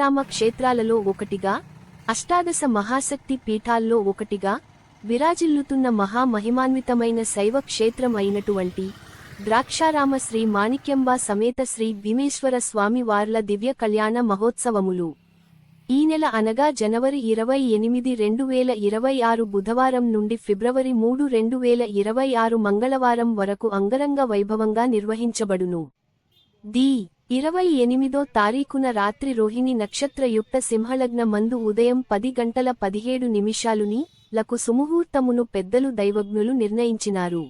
రామ క్షేత్రాలలో ఒకటిగా, అష్టాదశ మహాశక్తి పీఠాల్లో ఒకటిగా విరాజిల్లుతున్న మహామహిమాన్వితమైన శైవ క్షేత్రం అయినటువంటి ద్రాక్షారామ శ్రీ మాణిక్యంబ సమేత శ్రీ భీమేశ్వర స్వామి వార్ల దివ్య కళ్యాణ మహోత్సవములు ఈ నెల అనగా జనవరి 28, 2026 బుధవారం నుండి ఫిబ్రవరి 3, 2026 మంగళవారం వరకు అంగరంగ వైభవంగా నిర్వహించబడును. 28వ తారీఖున రాత్రి రోహిణి నక్షత్రయుక్త సింహలగ్న మందు ఉదయం 10:17 లకు సుముహూర్తమును పెద్దలు దైవజ్ఞులు నిర్ణయించినారు.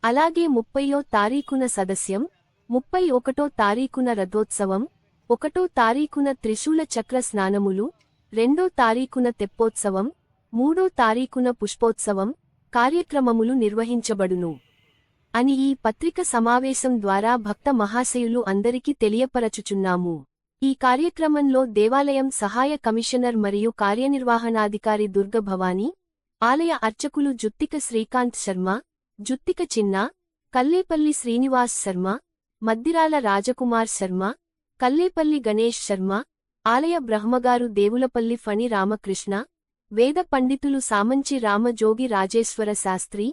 అలాగే 30వ తారీఖున సదస్యం, 31వ తారీఖున రథోత్సవం, 1వ తారీఖున త్రిశూల చక్ర స్నానములు, 2వ తారీఖున తెప్పోత్సవం, 3వ తారీఖున పుష్పోత్సవం కార్యక్రమములు నిర్వహించబడును అని ఈ పత్రిక సమావేశం ద్వారా భక్త మహాశయులు అందరికీ తెలియపరచుచున్నాము. ఈ కార్యక్రమంలో దేవాలయం సహాయ కమిషనర్ మరియు కార్యనిర్వహణాధికారి దుర్గ భవానీ, ఆలయ అర్చకులు జుత్తిక శ్రీకాంత్ శర్మ, జుత్తిక చిన్న, కల్లేపల్లి శ్రీనివాస్ శర్మ, మద్దిరాల రాజకుమార్ శర్మ, కల్లేపల్లి గణేష్ శర్మ, ఆలయ బ్రహ్మగారు దేవులపల్లి ఫణి రామకృష్ణ, వేద పండితులు సామంచి రామజోగి రాజేశ్వర శాస్త్రి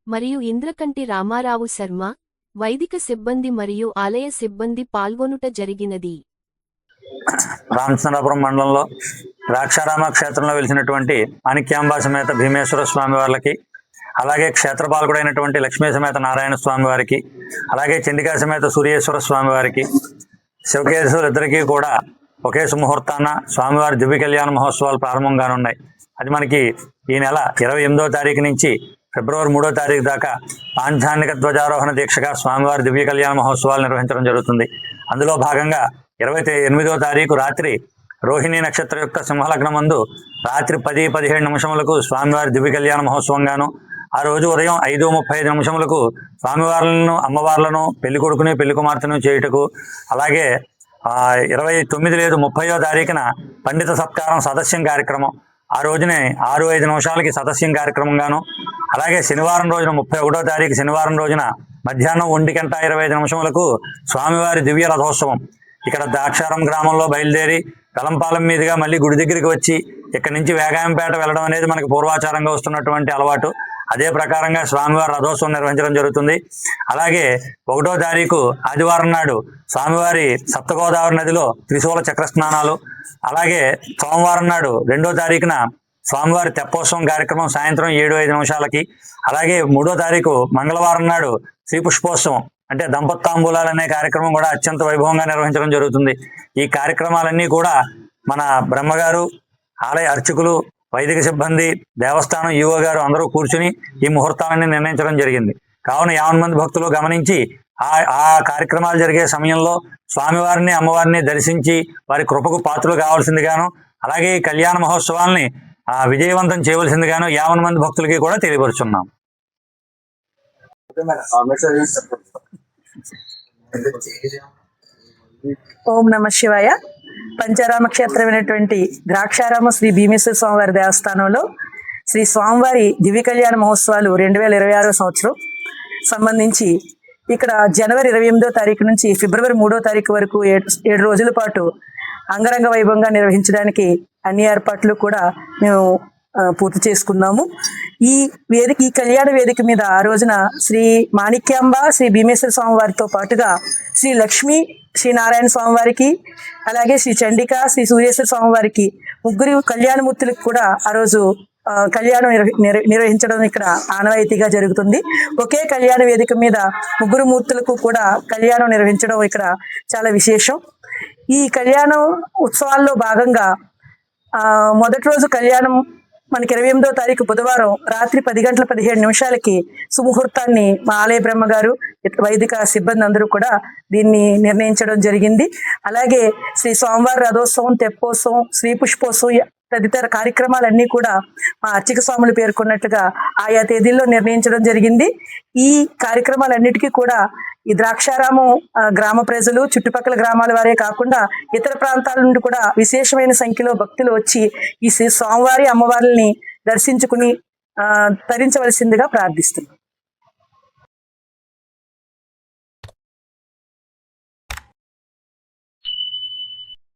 మరియు ఇంద్రకంటి రామారావు శర్మ, వైదిక సిబ్బంది మరియు ఆలయ సిబ్బంది పాల్గొనుట జరిగినది. రామచంద్రాపురం మండలంలో ద్రాక్షారామ క్షేత్రంలో వెలిసినటువంటి మాణిక్యాంబ సమేత భీమేశ్వర స్వామి వారికి, అలాగే క్షేత్రపాలకుడైనటువంటి లక్ష్మీ సమేత నారాయణ స్వామి వారికి, అలాగే చండికా సమేత సూర్యేశ్వర స్వామి వారికి, శివకేశవులిద్దరికీ కూడా ఒకే సుముహూర్తాన స్వామివారి దివ్య కళ్యాణ మహోత్సవాలు ప్రారంభంగానున్నాయి. అది మనకి ఈ నెల 28వ తారీఖు నుంచి ఫిబ్రవరి 3వ తారీఖు దాకా పాంచాన్నిక ధ్వజారోహణ దీక్షగా స్వామివారి దివ్య కళ్యాణ మహోత్సవాలు నిర్వహించడం జరుగుతుంది. అందులో భాగంగా 28వ తారీఖు రాత్రి రోహిణి నక్షత్ర యొక్క సింహలగ్నం మందు రాత్రి 10:17 స్వామివారి దివ్య కళ్యాణ మహోత్సవంగాను, ఆ రోజు ఉదయం 5:35 స్వామివార్లను అమ్మవార్లను పెళ్లి కొడుకుని పెళ్లి కుమార్తెను చేయుటకు, అలాగే 29 లేదు 30వ తారీఖున పండిత సత్కారం సదస్యం కార్యక్రమం, ఆ రోజునే 6:05 సదస్యం కార్యక్రమంగాను, అలాగే శనివారం రోజున 31వ తారీఖు శనివారం రోజున మధ్యాహ్నం 1:25 స్వామివారి దివ్య రథోత్సవం ఇక్కడ ద్రాక్షారం గ్రామంలో బయలుదేరి వెలంపాలెం మీదుగా మళ్ళీ గుడి దగ్గరికి వచ్చి ఇక్కడి నుంచి వేగాయంపేట వెళ్ళడం అనేది మనకి పూర్వాచారంగా వస్తున్నటువంటి అలవాటు. అదే ప్రకారంగా స్వామివారి రథోత్సవం నిర్వహించడం జరుగుతుంది. అలాగే 1వ తారీఖు ఆదివారం నాడు స్వామివారి సప్తగోదావరి నదిలో త్రిశూల చక్ర స్నానాలు, అలాగే సోమవారం నాడు 2వ తారీఖున స్వామివారి తెప్పోత్సవం కార్యక్రమం సాయంత్రం 7:05, అలాగే 3వ తారీఖు మంగళవారం నాడు శ్రీ పుష్పోత్సవం అంటే దంపత్తాంబూలాలు అనే కార్యక్రమం కూడా అత్యంత వైభవంగా నిర్వహించడం జరుగుతుంది. ఈ కార్యక్రమాలన్నీ కూడా మన బ్రహ్మగారు, ఆలయ అర్చకులు, వైదిక సిబ్బంది, దేవస్థానం ఈవో గారు అందరూ కూర్చుని ఈ ముహూర్తాలన్నీ నిర్ణయించడం జరిగింది. కావున 50 మంది భక్తులు గమనించి ఆ కార్యక్రమాలు జరిగే సమయంలో స్వామివారిని అమ్మవారిని దర్శించి వారి కృపకు పాత్రలు కావాల్సిందిగాను, అలాగే ఈ కళ్యాణ మహోత్సవాల్ని విజయవంతం చేయవలసిందిగాను 50 మంది భక్తులకి కూడా తెలియపరుచున్నాం. ఓం నమ శివాయ. పంచారామ క్షేత్రమైనటువంటి ద్రాక్షారామ శ్రీ భీమేశ్వర స్వామివారి దేవస్థానంలో శ్రీ స్వామివారి దివ్య కళ్యాణ మహోత్సవాలు 2026 సంవత్సరం సంబంధించి ఇక్కడ జనవరి 28వ తారీఖు నుంచి ఫిబ్రవరి 3వ తారీఖు వరకు 7 రోజుల పాటు అంగరంగ వైభవంగా నిర్వహించడానికి అన్ని ఏర్పాట్లు కూడా మేము పూర్తి చేసుకున్నాము. ఈ కళ్యాణ వేదిక మీద ఆ రోజున శ్రీ మాణిక్యాంబ శ్రీ భీమేశ్వర స్వామి వారితో పాటుగా శ్రీ లక్ష్మీ శ్రీ నారాయణ స్వామి వారికి, అలాగే శ్రీ చండిక శ్రీ సూర్యేశ్వర స్వామి వారికి ముగ్గురు కళ్యాణమూర్తులకు కూడా ఆ రోజు కళ్యాణం నిర్వహించడం ఇక్కడ ఆనవాయితీగా జరుగుతుంది. ఒకే కళ్యాణ వేదిక మీద ముగ్గురు మూర్తులకు కూడా కళ్యాణం నిర్వహించడం ఇక్కడ చాలా విశేషం. ఈ కళ్యాణం ఉత్సవాల్లో భాగంగా మొదటి రోజు కళ్యాణం మనకి 28వ తారీఖు బుధవారం రాత్రి 10:17 సుముహూర్తాన్ని మా ఆలయ బ్రహ్మగారు, వైదిక సిబ్బంది అందరూ కూడా దీన్ని నిర్ణయించడం జరిగింది. అలాగే శ్రీ స్వామివారి రథోత్సవం, తెప్పోత్సవం, శ్రీ పుష్పోత్సవం తదితర కార్యక్రమాలన్నీ కూడా మా అర్చక స్వాములు పేర్కొన్నట్టుగా ఆయా తేదీల్లో నిర్ణయించడం జరిగింది. ఈ కార్యక్రమాలన్నిటికీ కూడా ఈ ద్రాక్షారామం గ్రామ ప్రజలు, చుట్టుపక్కల గ్రామాల వారే కాకుండా ఇతర ప్రాంతాల నుండి కూడా విశేషమైన సంఖ్యలో భక్తులు వచ్చి ఈ స్వామివారి అమ్మవారిని దర్శించుకుని తరించవలసిందిగా ప్రార్థిస్తున్నాం.